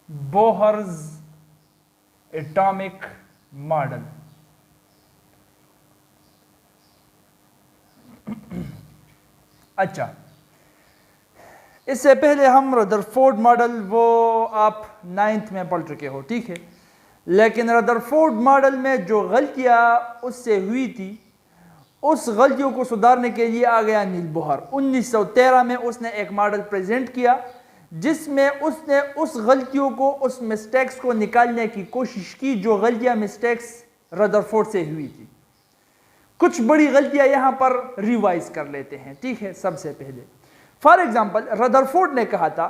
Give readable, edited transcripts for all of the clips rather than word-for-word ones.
Bohr's atomic model. अच्छा, इससे पहले हम रदरफोर्ड मॉडल, वो आप 9th में पढ़ चुके हो, ठीक है। लेकिन रदरफोर्ड मॉडल में जो गलतियां उससे हुई थी, उस गलतियों को सुधारने के लिए आ गया नील बोहर। 1913 में उसने एक मॉडल प्रेजेंट किया जिसमें उसने उस गलतियों को, उस मिस्टेक्स को निकालने की कोशिश की जो गलतियां, मिस्टेक्स रदरफोर्ड से हुई थी। कुछ बड़ी गलतियां यहां पर रिवाइज कर लेते हैं, ठीक है। सबसे पहले फॉर एग्जांपल रदरफोर्ड ने कहा था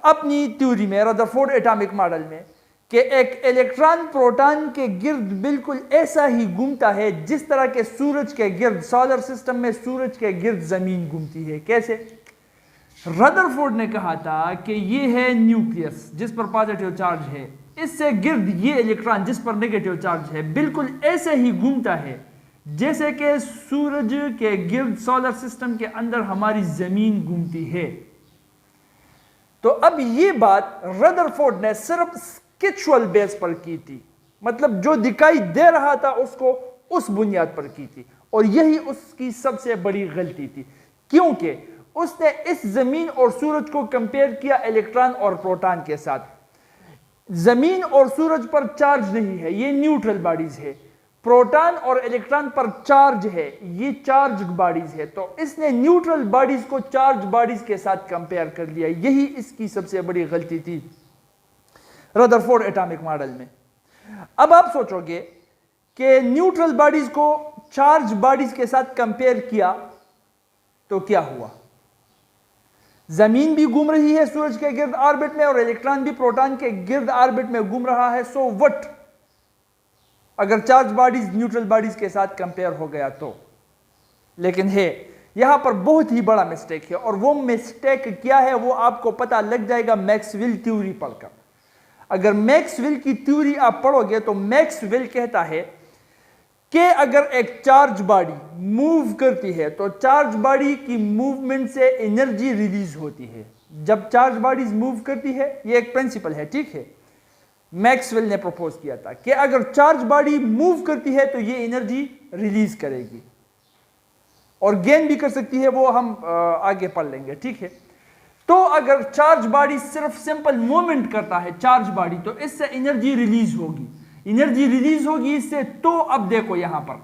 अपनी थ्योरी में, रदरफोर्ड एटॉमिक मॉडल में, कि एक इलेक्ट्रॉन प्रोटॉन के गिर्द बिल्कुल ऐसा ही घूमता है जिस तरह के सूरज के गिर्द, सोलर सिस्टम में सूरज के गिर्द जमीन घूमती है। कैसे? रदरफोर्ड ने कहा था कि ये है न्यूक्लियस जिस पर पॉजिटिव चार्ज है, इससे गिर्द ये इलेक्ट्रॉन जिस पर नेगेटिव चार्ज है बिल्कुल ऐसे ही घूमता है जैसे कि सूरज के गिर्द सोलर सिस्टम के अंदर हमारी जमीन घूमती है। तो अब ये बात रदरफोर्ड ने सिर्फ स्केचुअल बेस पर की थी, मतलब जो दिखाई दे रहा था उसको उस बुनियाद पर की थी, और यही उसकी सबसे बड़ी गलती थी, क्योंकि उसने इस जमीन और सूरज को कंपेयर किया इलेक्ट्रॉन और प्रोटॉन के साथ। जमीन और सूरज पर चार्ज नहीं है, ये न्यूट्रल बॉडीज है। प्रोटॉन और इलेक्ट्रॉन पर चार्ज है, ये चार्ज बॉडीज है। तो इसने न्यूट्रल बॉडीज को चार्ज बॉडीज के साथ कंपेयर कर लिया, यही इसकी सबसे बड़ी गलती थी रदरफोर्ड एटॉमिक मॉडल में। अब आप सोचोगे कि न्यूट्रल बॉडीज को चार्ज बॉडीज के साथ कंपेयर किया तो क्या हुआ? जमीन भी घूम रही है सूरज के गिर्द ऑर्बिट में और इलेक्ट्रॉन भी प्रोटॉन के गिर्द ऑर्बिट में घूम रहा है। सो व्हाट अगर चार्ज बॉडीज न्यूट्रल बॉडीज के साथ कंपेयर हो गया तो? लेकिन है यहां पर बहुत ही बड़ा मिस्टेक है, और वो मिस्टेक क्या है वो आपको पता लग जाएगा मैक्सवेल थ्योरी पढ़कर। अगर मैक्सवेल की थ्योरी आप पढ़ोगे तो मैक्सवेल कहता है कि अगर एक चार्ज बॉडी मूव करती है तो चार्ज बॉडी की मूवमेंट से एनर्जी रिलीज होती है। जब चार्ज बॉडीज मूव करती है, ये एक प्रिंसिपल है, ठीक है, मैक्सवेल ने प्रपोज किया था कि अगर चार्ज बॉडी मूव करती है तो ये एनर्जी रिलीज करेगी और गेन भी कर सकती है, वो हम आगे पढ़ लेंगे, ठीक है। तो अगर चार्ज बॉडी सिर्फ सिंपल मूवमेंट करता है चार्ज बॉडी, तो इससे एनर्जी रिलीज होगी, एनर्जी रिलीज होगी इससे। तो अब देखो यहां पर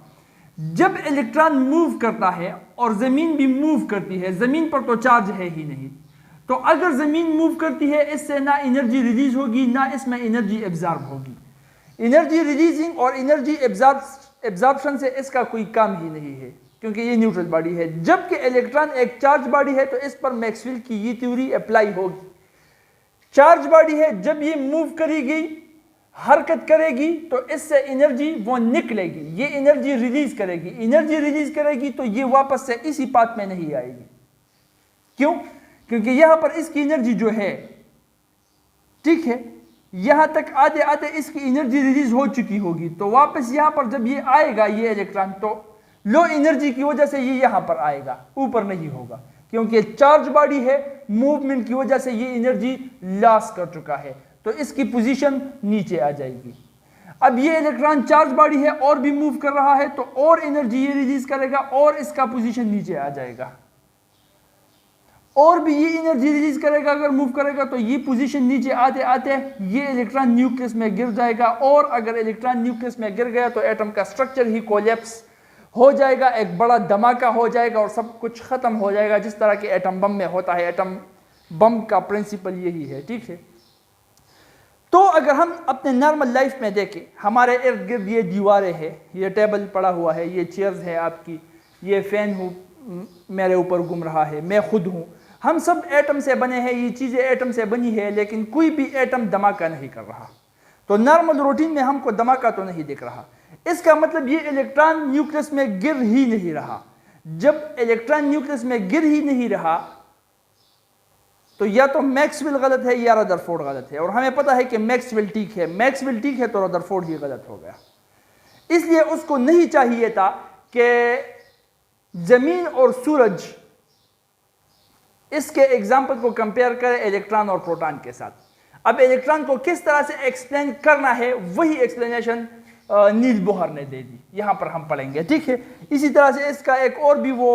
जब इलेक्ट्रॉन मूव करता है और जमीन भी मूव करती है, जमीन पर तो चार्ज है ही नहीं, तो अगर जमीन मूव करती है इससे ना एनर्जी रिलीज होगी ना इसमें एनर्जी एब्जॉर्ब होगी। एनर्जी रिलीजिंग और एनर्जी एब्जॉर्प्शन से इसका कोई काम ही नहीं है, क्योंकि ये न्यूट्रल बॉडी है। जबकि इलेक्ट्रॉन एक चार्ज बॉडी है तो इस पर मैक्सवेल की ये थ्योरी अप्लाई होगी। चार्ज बॉडी है, जब ये मूव करेगी, हरकत करेगी, तो इससे एनर्जी वो निकलेगी, ये एनर्जी रिलीज करेगी। एनर्जी रिलीज करेगी तो ये वापस से इसी पाथ में नहीं आएगी। क्यों? क्योंकि यहां पर इसकी एनर्जी जो है, ठीक है, यहां तक आते आते इसकी एनर्जी रिलीज हो चुकी होगी, तो वापस यहां पर जब ये आएगा ये इलेक्ट्रॉन, तो लो एनर्जी की वजह से ये यहां पर आएगा, ऊपर नहीं होगा, क्योंकि चार्ज बॉडी है, मूवमेंट की वजह से ये एनर्जी लॉस कर चुका है, तो इसकी पोजीशन नीचे आ जाएगी। अब ये इलेक्ट्रॉन चार्ज बॉडी है और भी मूव कर रहा है, तो और एनर्जी ये रिलीज करेगा और इसका पोजीशन नीचे आ जाएगा, और भी ये एनर्जी रिलीज करेगा। अगर मूव करेगा तो ये पोजीशन नीचे आते आते ये इलेक्ट्रॉन न्यूक्लियस में गिर जाएगा, और अगर इलेक्ट्रॉन न्यूक्लियस में गिर गया तो एटम का स्ट्रक्चर ही कोलैप्स हो जाएगा, एक बड़ा धमाका हो जाएगा और सब कुछ खत्म हो जाएगा, जिस तरह के एटम बम में होता है। एटम बम का प्रिंसिपल यही है, ठीक है। तो अगर हम अपने नॉर्मल लाइफ में देखें, हमारे इर्द गिर्द ये दीवारें हैं, ये टेबल पड़ा हुआ है, ये चेयर्स है आपकी, ये फैन मेरे ऊपर घूम रहा है, मैं खुद हूं, हम सब एटम से बने हैं, ये चीजें एटम से बनी है, लेकिन कोई भी एटम धमाका नहीं कर रहा। तो नॉर्मल रूटीन में हमको धमाका तो नहीं दिख रहा, इसका मतलब ये इलेक्ट्रॉन न्यूक्लियस में गिर ही नहीं रहा। जब इलेक्ट्रॉन न्यूक्लियस में गिर ही नहीं रहा तो या तो मैक्सवेल गलत है या रदरफोर्ड गलत है, और हमें पता है कि मैक्सवेल ठीक है। मैक्सवेल ठीक है तो रदरफोर्ड ही गलत हो गया। इसलिए उसको नहीं चाहिए था कि जमीन और सूरज, इसके एग्जाम्पल को कंपेयर करें इलेक्ट्रॉन और प्रोटॉन के साथ। अब इलेक्ट्रॉन को किस तरह से एक्सप्लेन करना है वही एक्सप्लेनेशन नील्स बोहर ने दे दी, यहां पर हम पढ़ेंगे, ठीक है। इसी तरह से इसका एक और भी वो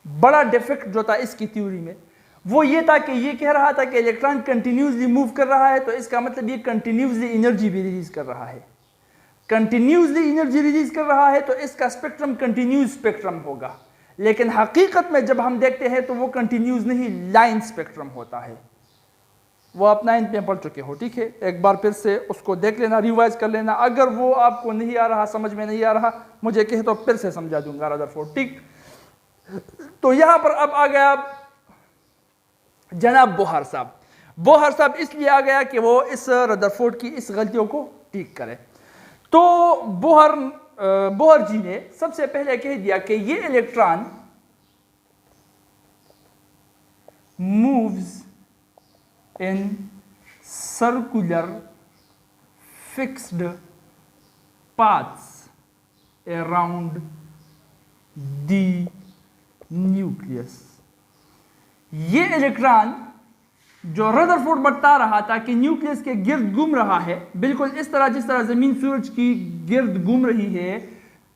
बड़ा डिफेक्ट जो था इसकी थ्योरी में वो ये था कि ये कह रहा था कि इलेक्ट्रॉन कंटिन्यूसली मूव कर रहा है, तो इसका मतलब ये कंटिन्यूसली एनर्जी भी रिलीज कर रहा है। कंटिन्यूसली एनर्जी रिलीज कर रहा है तो इसका स्पेक्ट्रम कंटिन्यूस स्पेक्ट्रम होगा, लेकिन हकीकत में जब हम देखते हैं तो वो कंटिन्यूस नहीं, लाइन स्पेक्ट्रम होता है। वो आप 9th में पढ़ चुके हो, ठीक है। एक बार फिर से उसको देख लेना, रिवाइज कर लेना। अगर वो आपको नहीं आ रहा, समझ में नहीं आ रहा, मुझे कहे तो फिर से समझा दूंगा रदरफोर्ड, ठीक। तो यहां पर अब आ गया जनाब बोहर साहब। बोहर साहब इसलिए आ गया कि वो इस रदरफोर्ड की इस गलतियों को ठीक करे। तो बोहर जी ने सबसे पहले कह दिया कि ये electron moves in circular fixed paths around the nucleus. ये इलेक्ट्रॉन जो रदरफोर्ड बता रहा था कि न्यूक्लियस के गिर्द घूम रहा है, बिल्कुल इस तरह जिस तरह जमीन सूरज की गिर्द घूम रही है,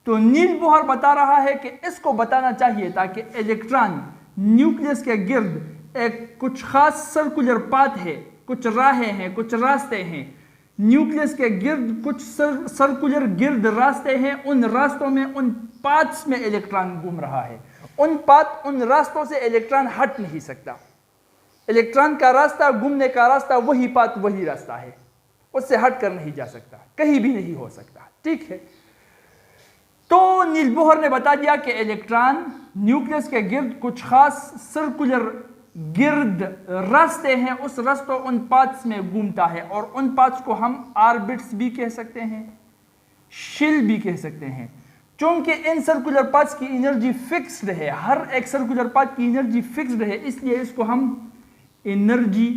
तो नील बोहर बता रहा है कि इसको बताना चाहिए था कि इलेक्ट्रॉन न्यूक्लियस के गिर्द एक कुछ खास सर्कुलर पाथ है, कुछ राहें हैं, कुछ रास्ते हैं। न्यूक्लियस के गिर्द कुछ सर्कुलर गिर्द रास्ते हैं, उन रास्तों में, उन पाथ्स में इलेक्ट्रॉन घूम रहा है। उन रास्तों से इलेक्ट्रॉन हट नहीं सकता। इलेक्ट्रॉन का रास्ता, घूमने का रास्ता, वही पाथ, वही रास्ता है, उससे हट कर नहीं जा सकता, कहीं भी नहीं हो सकता, ठीक है। तो नील बोहर ने बता दिया कि इलेक्ट्रॉन न्यूक्लियस के गिर्द कुछ खास सर्कुलर गिर्द रास्ते हैं, उस रास्तों, उन पाथ्स में घूमता है, और उन पाथ्स को हम ऑर्बिट्स भी कह सकते हैं, शिल भी कह सकते हैं। चूंकि इन सर्कुलर पाथ्स की एनर्जी फिक्स्ड है, हर एक सर्कुलर पाथ की एनर्जी फिक्स्ड है, इसलिए इसको हम एनर्जी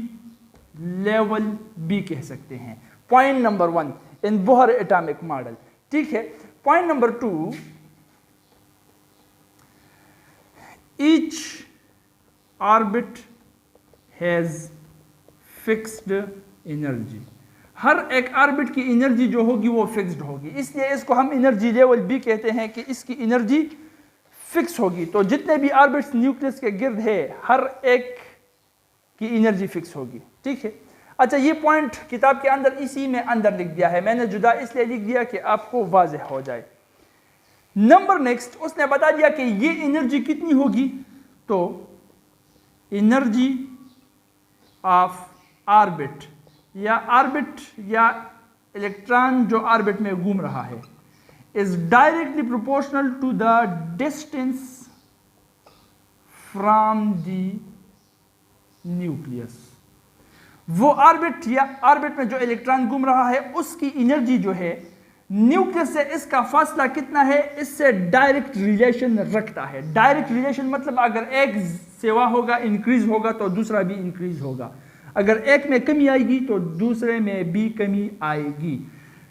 लेवल भी कह सकते हैं। Point number 1 in Bohr atomic model, ठीक है। Point number 2, each orbit has fixed energy. हर एक ऑर्बिट की एनर्जी जो होगी वो फिक्स्ड होगी, इसलिए इसको हम एनर्जी लेवल भी कहते हैं कि इसकी एनर्जी फिक्स होगी। तो जितने भी ऑर्बिट्स न्यूक्लियस के गिर्द है, हर एक की एनर्जी फिक्स होगी, ठीक है। अच्छा, ये पॉइंट किताब के अंदर इसी में अंदर लिख दिया है, मैंने जुदा इसलिए लिख दिया कि आपको वाज़ेह हो जाए। नंबर नेक्स्ट, उसने बता दिया कि ये एनर्जी कितनी होगी, तो एनर्जी ऑफ ऑर्बिट या इलेक्ट्रॉन जो ऑर्बिट में घूम रहा है is directly proportional to the distance from the nucleus. वो ऑर्बिट में जो इलेक्ट्रॉन घूम रहा है उसकी एनर्जी जो है न्यूक्लियस से इसका फासला कितना है, इससे डायरेक्ट रिलेशन रखता है। डायरेक्ट रिलेशन मतलब अगर एक सेवा होगा, इंक्रीज होगा, तो दूसरा भी इंक्रीज होगा। अगर एक में कमी आएगी तो दूसरे में भी कमी आएगी।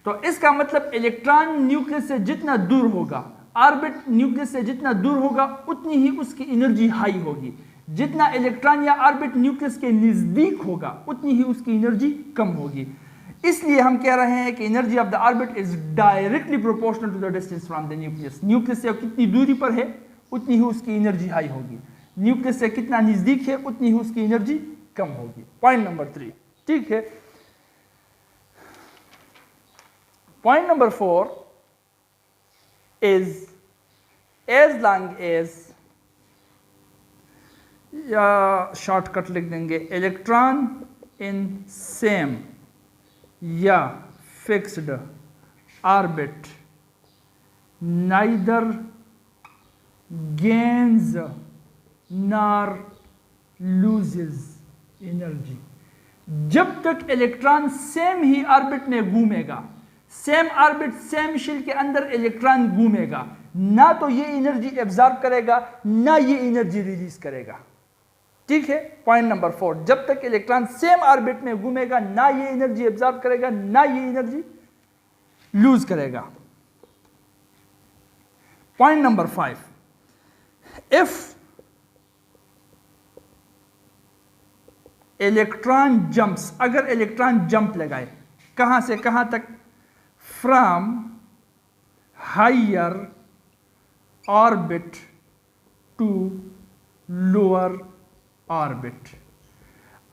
तो इसका मतलब इलेक्ट्रॉन न्यूक्लियस से जितना दूर होगा, ऑर्बिट न्यूक्लियस से जितना दूर होगा, उतनी ही उसकी एनर्जी हाई होगी। जितना इलेक्ट्रॉन या ऑर्बिट न्यूक्लियस के नजदीक होगा, उतनी ही उसकी एनर्जी कम होगी। इसलिए हम कह रहे हैं कि energy of the orbit is directly proportional to the distance from the nucleus. Nucleus से कितनी दूरी पर है उतनी ही उसकी एनर्जी हाई होगी, न्यूक्लियस से कितना नजदीक है उतनी ही उसकी एनर्जी कम होगी। पॉइंट नंबर 3, ठीक है। Point number 4 is as long as, या शॉर्टकट लिख देंगे, इलेक्ट्रॉन इन सेम या fixed orbit neither gains nor loses energy. जब तक इलेक्ट्रॉन सेम ही ऑर्बिट में घूमेगा, सेम ऑर्बिट सेम शेल के अंदर इलेक्ट्रॉन घूमेगा, ना तो ये एनर्जी एब्जॉर्ब करेगा ना ये एनर्जी रिलीज करेगा, ठीक है। पॉइंट नंबर 4, जब तक इलेक्ट्रॉन सेम ऑर्बिट में घूमेगा, ना ये एनर्जी एब्जॉर्ब करेगा ना ये एनर्जी लूज करेगा। Point number 5, if electron jumps, अगर इलेक्ट्रॉन जंप लगाए कहां से कहां तक, from higher orbit to lower orbit,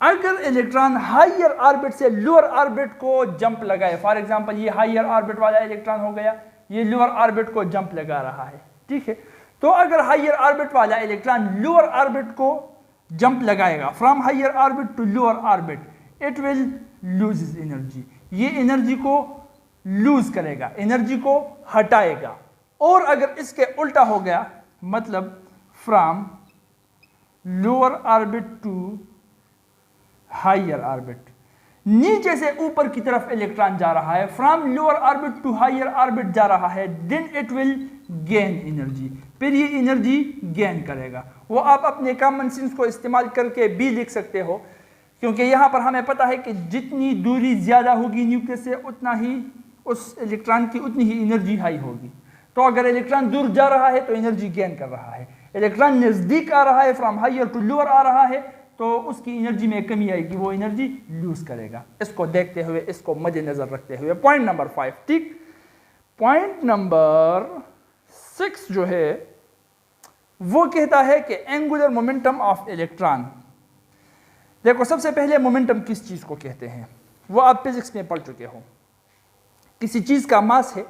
अगर इलेक्ट्रॉन हायर ऑर्बिट से लोअर ऑर्बिट को जंप लगाए, फॉर एग्जांपल ये हायर ऑर्बिट वाला इलेक्ट्रॉन हो गया, ये लोअर ऑर्बिट को जंप लगा रहा है, ठीक है। तो अगर हायर ऑर्बिट वाला इलेक्ट्रॉन लोअर ऑर्बिट को जंप लगाएगा, from higher orbit to lower orbit, it will lose energy, ये एनर्जी को लूज करेगा, एनर्जी को हटाएगा। और अगर इसके उल्टा हो गया, मतलब from lower orbit to higher orbit, नीचे से ऊपर की तरफ इलेक्ट्रॉन जा रहा है, from lower orbit to higher orbit जा रहा है, then it will gain energy, फिर ये एनर्जी गेन करेगा। वो आप अपने कॉमन सेंस को इस्तेमाल करके भी लिख सकते हो, क्योंकि यहां पर हमें पता है कि जितनी दूरी ज्यादा होगी न्यूक्लियस से, उतना ही उस इलेक्ट्रॉन की उतनी ही एनर्जी हाई होगी। तो अगर इलेक्ट्रॉन दूर जा रहा है तो एनर्जी गेन कर रहा है, इलेक्ट्रॉन नजदीक आ रहा है, फ्रॉम हायर टू लोअर आ रहा है, तो उसकी एनर्जी में कमी आएगी, वो एनर्जी लूज करेगा। इसको देखते हुए, इसको मद्देनजर रखते हुए, पॉइंट नंबर 5, ठीक। पॉइंट नंबर 6 जो है वो कहता है कि एंगुलर मोमेंटम ऑफ इलेक्ट्रॉन। देखो, सबसे पहले मोमेंटम किस चीज को कहते हैं, वो आप फिजिक्स में पढ़ चुके हो। किसी चीज का मास है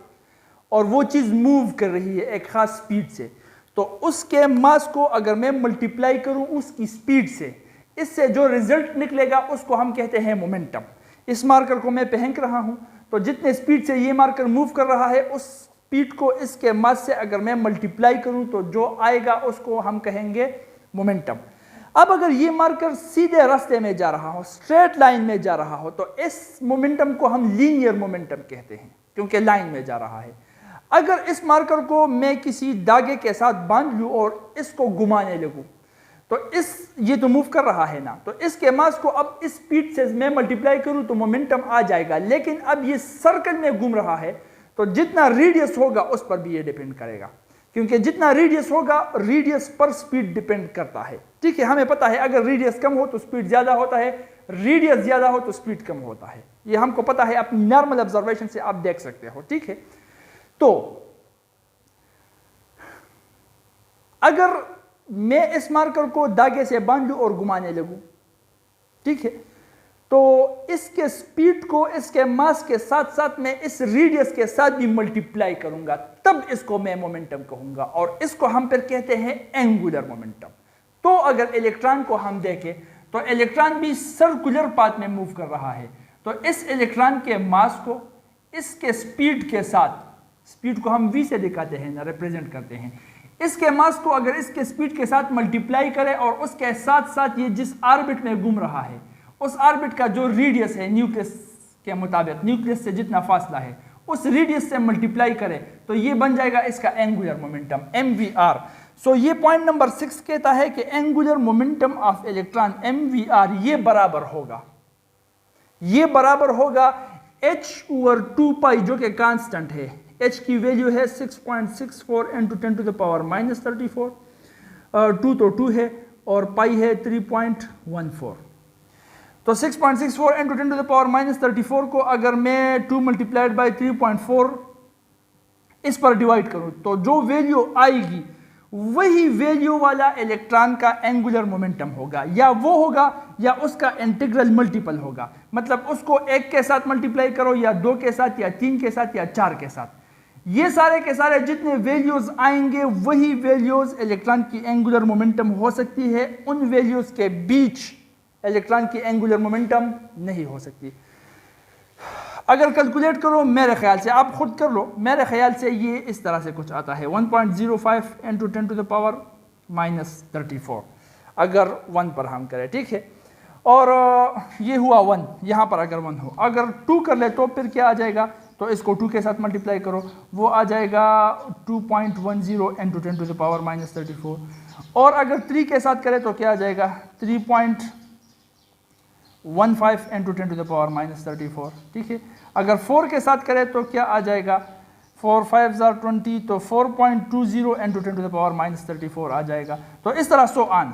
और वो चीज मूव कर रही है एक खास स्पीड से, तो उसके मास को अगर मैं मल्टीप्लाई करूं उसकी स्पीड से, इससे जो रिजल्ट निकलेगा उसको हम कहते हैं मोमेंटम। इस मार्कर को मैं फेंक रहा हूं, तो जितने स्पीड से ये मार्कर मूव कर रहा है, उस स्पीड को इसके मास से अगर मैं मल्टीप्लाई करूं तो जो आएगा उसको हम कहेंगे मोमेंटम। अब अगर ये मार्कर सीधे रास्ते में जा रहा हो, स्ट्रेट लाइन में जा रहा हो, तो इस मोमेंटम को हम लीनियर मोमेंटम कहते हैं, क्योंकि लाइन में जा रहा है। अगर इस मार्कर को मैं किसी धागे के साथ बांध लूं और इसको घुमाने लगूं, तो ये तो मूव कर रहा है ना, तो इसके मास को अब इस स्पीड से मैं मल्टीप्लाई करूं तो मोमेंटम आ जाएगा। लेकिन अब ये सर्कल में घूम रहा है, तो जितना रेडियस होगा उस पर भी ये डिपेंड करेगा, क्योंकि जितना रेडियस होगा, रेडियस पर स्पीड डिपेंड करता है, ठीक है। हमें पता है अगर रेडियस कम हो तो स्पीड ज्यादा होता है, रेडियस ज्यादा हो तो स्पीड कम होता है, ये हमको पता है, अपनी नॉर्मल ऑब्जर्वेशन से आप देख सकते हो, ठीक है। तो अगर मैं इस मार्कर को धागे से बांध लूं और घुमाने लगूं, ठीक है, तो इसके स्पीड को इसके मास के साथ साथ मैं इस रेडियस के साथ भी मल्टीप्लाई करूंगा, तब इसको मैं मोमेंटम कहूंगा, और इसको हम फिर कहते हैं एंगुलर मोमेंटम। तो अगर इलेक्ट्रॉन को हम देखें तो इलेक्ट्रॉन भी सर्कुलर पाथ में मूव कर रहा है, तो इस इलेक्ट्रॉन के मास को इसके स्पीड के साथ, स्पीड को हम v से दिखाते हैं ना, रिप्रेजेंट करते हैं, इसके मास को अगर इसके स्पीड के साथ मल्टीप्लाई करें और उसके साथ साथ ये जिस ऑर्बिट में घूम रहा है, उस ऑर्बिट का जो रेडियस है न्यूक्लियस के मुताबिक, न्यूक्लियस से जितना फासला है उस रेडियस से मल्टीप्लाई करें, तो ये बन जाएगा इसका एंगुलर मोमेंटम, mvr। सो ये पॉइंट नंबर 6 कहता है कि angular momentum of electron mvr ये बराबर होगा h/2π, जो कि कांस्टेंट है। h की वैल्यू है 6.64 × 10⁻34, 2 तो 2 है और पाई है 3.14। तो 6.64 × 10⁻34 को अगर मैं 2 मल्टीप्लाइड बाई 3.4 इस पर डिवाइड करूं, तो जो वैल्यू आएगी वही वैल्यू वाला इलेक्ट्रॉन का एंगुलर मोमेंटम होगा, या वो होगा या उसका इंटीग्रल मल्टीपल होगा। मतलब उसको 1 के साथ मल्टीप्लाई करो, या 2 के साथ, या 3 के साथ, या 4 के साथ, ये सारे के सारे जितने वैल्यूज आएंगे वही वैल्यूज इलेक्ट्रॉन की एंगुलर मोमेंटम हो सकती है। उन वैल्यूज के बीच इलेक्ट्रॉन की एंगुलर मोमेंटम नहीं हो सकती। अगर कैलकुलेट करो, मेरे ख्याल से, आप खुद कर लो, मेरे ख्याल से ये इस तरह से कुछ आता है 1.05 × 10⁻⁻34 अगर 1 पर हम करें, ठीक है। और ये हुआ 1, यहाँ पर अगर 1 हो, अगर 2 कर ले तो फिर क्या आ जाएगा, तो इसको 2 के साथ मल्टीप्लाई करो, वो आ जाएगा 2.10 × 10⁻⁻34। और अगर 3 के साथ करें तो क्या आ जाएगा 3.15 × 10⁻⁻34, ठीक है। अगर 4 के साथ करें तो क्या आ जाएगा, 4 5 are 20, तो 4.20 × 10⁻⁻34 आ जाएगा। तो इस तरह सो ऑन।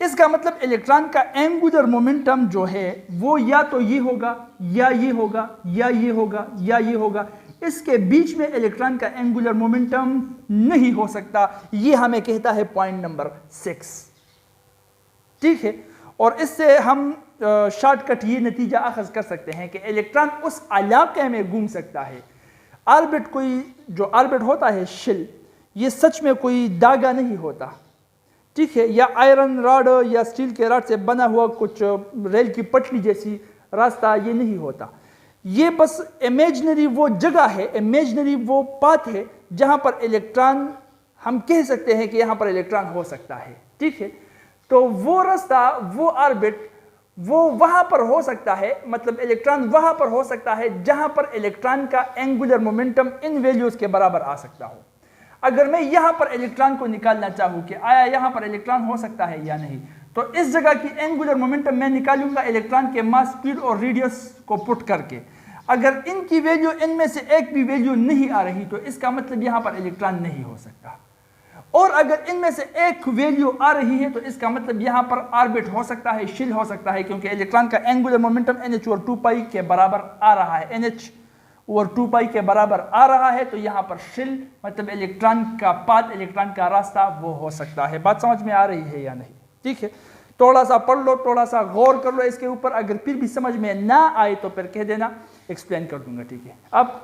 इसका मतलब इलेक्ट्रॉन का एंगुलर मोमेंटम जो है वो या तो ये होगा या ये होगा या ये होगा या ये होगा, इसके बीच में इलेक्ट्रॉन का एंगुलर मोमेंटम नहीं हो सकता। ये हमें कहता है पॉइंट नंबर 6, ठीक है। और इससे हम शॉर्टकट ये नतीजा अखज़ कर सकते हैं कि इलेक्ट्रॉन उस इलाके में घूम सकता है। ऑर्बिट, कोई जो ऑर्बिट होता है शेल, ये सच में कोई धागा नहीं होता, ठीक है, या आयरन रॉड या स्टील के रॉड से बना हुआ कुछ रेल की पटरी जैसी रास्ता ये नहीं होता। ये बस इमेजिनरी वो जगह है, इमेजिनरी वो पाथ है जहां पर इलेक्ट्रॉन, हम कह सकते हैं कि यहां पर इलेक्ट्रॉन हो सकता है, ठीक है। तो वो रास्ता, वो ऑर्बिट, वो वहां पर हो सकता है, मतलब इलेक्ट्रॉन वहां पर हो सकता है जहां पर इलेक्ट्रॉन का एंगुलर मोमेंटम इन वैल्यूज के बराबर आ सकता हो। अगर मैं यहां पर इलेक्ट्रॉन को निकालना चाहूं कि आया यहां पर इलेक्ट्रॉन हो सकता है या नहीं, तो इस जगह की एंगुलर मोमेंटम मैं निकालूंगा इलेक्ट्रॉन के मास, स्पीड और रेडियस को पुट करके। अगर इनकी वैल्यू, इनमें से एक भी वैल्यू नहीं आ रही, तो इसका मतलब यहां पर इलेक्ट्रॉन नहीं हो सकता। और अगर इनमें से एक वैल्यू आ रही है, तो इसका मतलब यहां पर ऑर्बिट हो सकता है, शेल हो सकता है, क्योंकि इलेक्ट्रॉन का एंगुलर मोमेंटम NH ओवर 2 पाई के बराबर आ रहा है, NH ओवर 2 पाई के बराबर आ रहा है। तो यहां पर शेल मतलब इलेक्ट्रॉन का पाथ, इलेक्ट्रॉन का रास्ता वो हो सकता है। बात समझ में आ रही है या नहीं? ठीक है, थोड़ा सा पढ़ लो, थोड़ा सा गौर कर लो इसके ऊपर। अगर फिर भी समझ में ना आए तो फिर कह देना, एक्सप्लेन कर दूंगा, ठीक है। अब